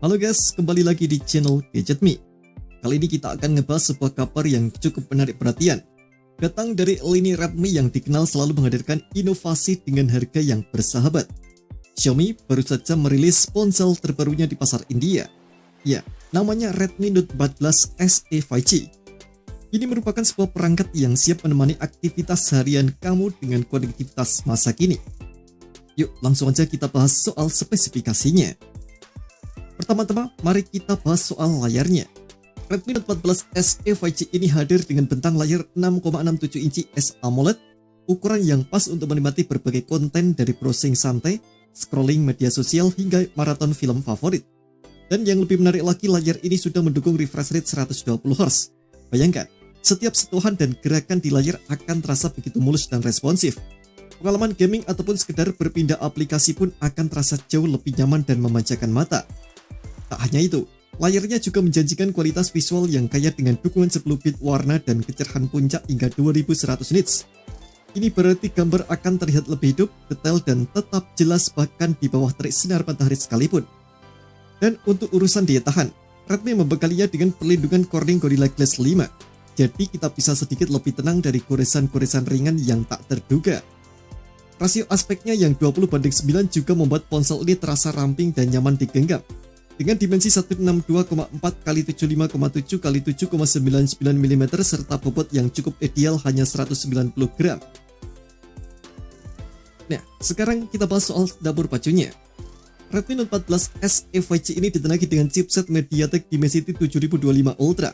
Halo guys, kembali lagi di channel Gadget Me. Kali ini kita akan ngebahas sebuah kabar yang cukup menarik perhatian. Datang dari lini Redmi yang dikenal selalu menghadirkan inovasi dengan harga yang bersahabat. Xiaomi baru saja merilis ponsel terbarunya di pasar India. Ya, namanya Redmi Note 14 SE 5G. Ini merupakan sebuah perangkat yang siap menemani aktivitas harian kamu dengan konektivitas masa kini. Yuk, langsung aja kita bahas soal spesifikasinya. Pertama-tama, mari kita bahas soal layarnya. Redmi Note 14 SE 5G ini hadir dengan bentang layar 6,67 inci S AMOLED, ukuran yang pas untuk menikmati berbagai konten dari browsing santai, scrolling media sosial hingga maraton film favorit. Dan yang lebih menarik lagi, layar ini sudah mendukung refresh rate 120Hz. Bayangkan, setiap sentuhan dan gerakan di layar akan terasa begitu mulus dan responsif. Pengalaman gaming ataupun sekedar berpindah aplikasi pun akan terasa jauh lebih nyaman dan memanjakan mata. Tak hanya itu, layarnya juga menjanjikan kualitas visual yang kaya dengan dukungan 10 bit warna dan kecerahan puncak hingga 2100 nits. Ini berarti gambar akan terlihat lebih hidup, detail, dan tetap jelas bahkan di bawah terik sinar matahari sekalipun. Dan untuk urusan daya tahan, Redmi membekalinya dengan perlindungan Corning Gorilla Glass 5. Jadi kita bisa sedikit lebih tenang dari goresan-goresan ringan yang tak terduga. Rasio aspeknya yang 20:9 juga membuat ponsel ini terasa ramping dan nyaman digenggam. Dengan dimensi 162,4x75,7x7,99 mm serta bobot yang cukup ideal hanya 190 gram. Nah, sekarang kita bahas soal dapur pacunya. Redmi Note 14 SE 5G ini ditenangi dengan chipset MediaTek Dimensity 7025 Ultra.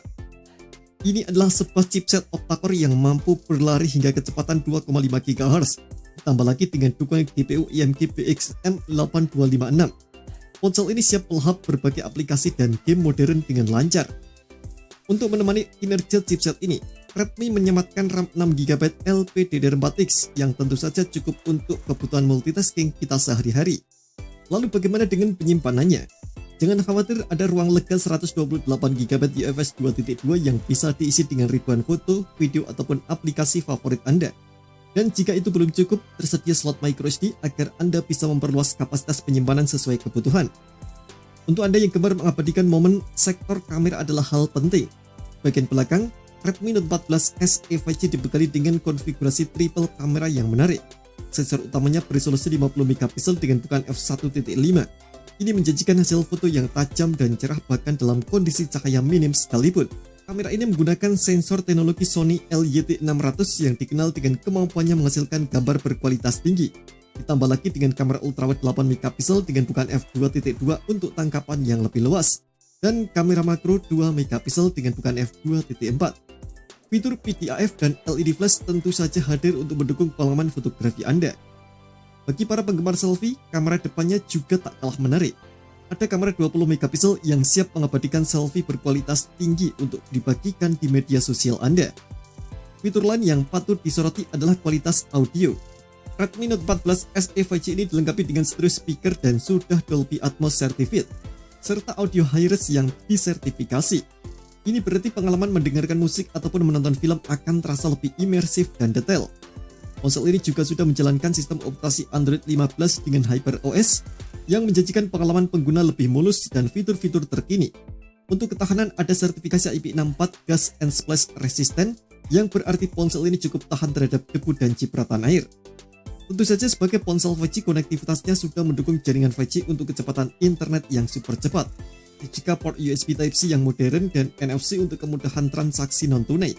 Ini adalah sebuah chipset octa-core yang mampu berlari hingga kecepatan 2,5 GHz. Ditambah lagi dengan dukungan GPU AMD BXM 8256. Ponsel ini siap melahap berbagai aplikasi dan game modern dengan lancar. Untuk menemani kinerja chipset ini, Redmi menyematkan RAM 6GB LPDDR4X yang tentu saja cukup untuk kebutuhan multitasking kita sehari-hari. Lalu bagaimana dengan penyimpanannya? Jangan khawatir, ada ruang lega 128GB UFS 2.2 yang bisa diisi dengan ribuan foto, video, ataupun aplikasi favorit Anda. Dan jika itu belum cukup, tersedia slot microSD agar Anda bisa memperluas kapasitas penyimpanan sesuai kebutuhan. Untuk Anda yang gemar mengabadikan momen, sektor kamera adalah hal penting. Bagian belakang, Redmi Note 14 SE 5G dibekali dengan konfigurasi triple kamera yang menarik. Sensor utamanya beresolusi 50MP dengan bukaan f1.5. Ini menjanjikan hasil foto yang tajam dan cerah bahkan dalam kondisi cahaya minim sekalipun. Kamera ini menggunakan sensor teknologi Sony LYT600 yang dikenal dengan kemampuannya menghasilkan gambar berkualitas tinggi. Ditambah lagi dengan kamera ultrawide 8MP dengan bukaan f2.2 untuk tangkapan yang lebih luas. Dan kamera makro 2MP dengan bukaan f2.4. Fitur PDAF dan LED flash tentu saja hadir untuk mendukung pengalaman fotografi Anda. Bagi para penggemar selfie, kamera depannya juga tak kalah menarik. Ada kamera 20MP yang siap mengabadikan selfie berkualitas tinggi untuk dibagikan di media sosial Anda. Fitur lain yang patut disoroti adalah kualitas audio. Redmi Note 14 SE 5G ini dilengkapi dengan stereo speaker dan sudah Dolby Atmos Certified, serta audio hi-res yang disertifikasi. Ini berarti pengalaman mendengarkan musik ataupun menonton film akan terasa lebih imersif dan detail. Ponsel ini juga sudah menjalankan sistem operasi Android 15 dengan HyperOS yang menjanjikan pengalaman pengguna lebih mulus dan fitur-fitur terkini. Untuk ketahanan ada sertifikasi IP64 Gas and Splash Resistant yang berarti ponsel ini cukup tahan terhadap debu dan cipratan air. Tentu saja sebagai ponsel 5G, konektivitasnya sudah mendukung jaringan 5G untuk kecepatan internet yang super cepat. Juga port USB Type-C yang modern dan NFC untuk kemudahan transaksi non-tunai.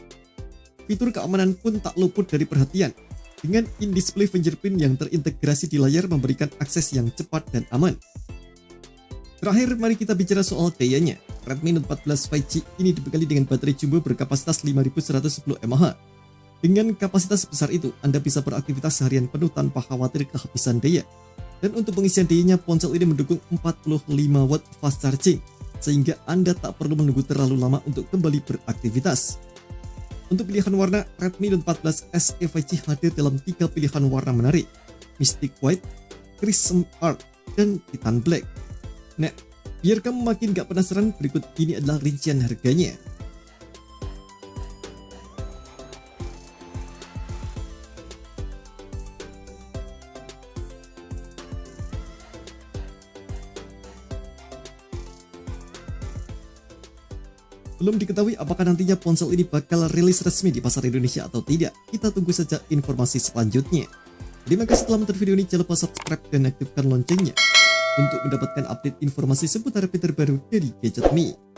Fitur keamanan pun tak luput dari perhatian. Dengan in-display fingerprint yang terintegrasi di layar memberikan akses yang cepat dan aman. Terakhir, mari kita bicara soal dayanya. Redmi Note 14 5G ini dibekali dengan baterai jumbo berkapasitas 5110 mAh. Dengan kapasitas sebesar itu, Anda bisa beraktivitas seharian penuh tanpa khawatir kehabisan daya. Dan untuk pengisian dayanya, ponsel ini mendukung 45 watt fast charging, sehingga Anda tak perlu menunggu terlalu lama untuk kembali beraktivitas. Untuk pilihan warna, Redmi Note 14 SE 5G hadir dalam 3 pilihan warna menarik: Mystic White, Crimson Art, dan Titan Black. Nah, biar kamu makin gak penasaran, berikut ini adalah rincian harganya. Belum diketahui apakah nantinya ponsel ini bakal rilis resmi di pasar Indonesia atau tidak. Kita tunggu saja informasi selanjutnya. Terima kasih telah menonton video ini, jangan lupa subscribe dan aktifkan loncengnya untuk mendapatkan update informasi seputar fitur terbaru dari Gadget Me.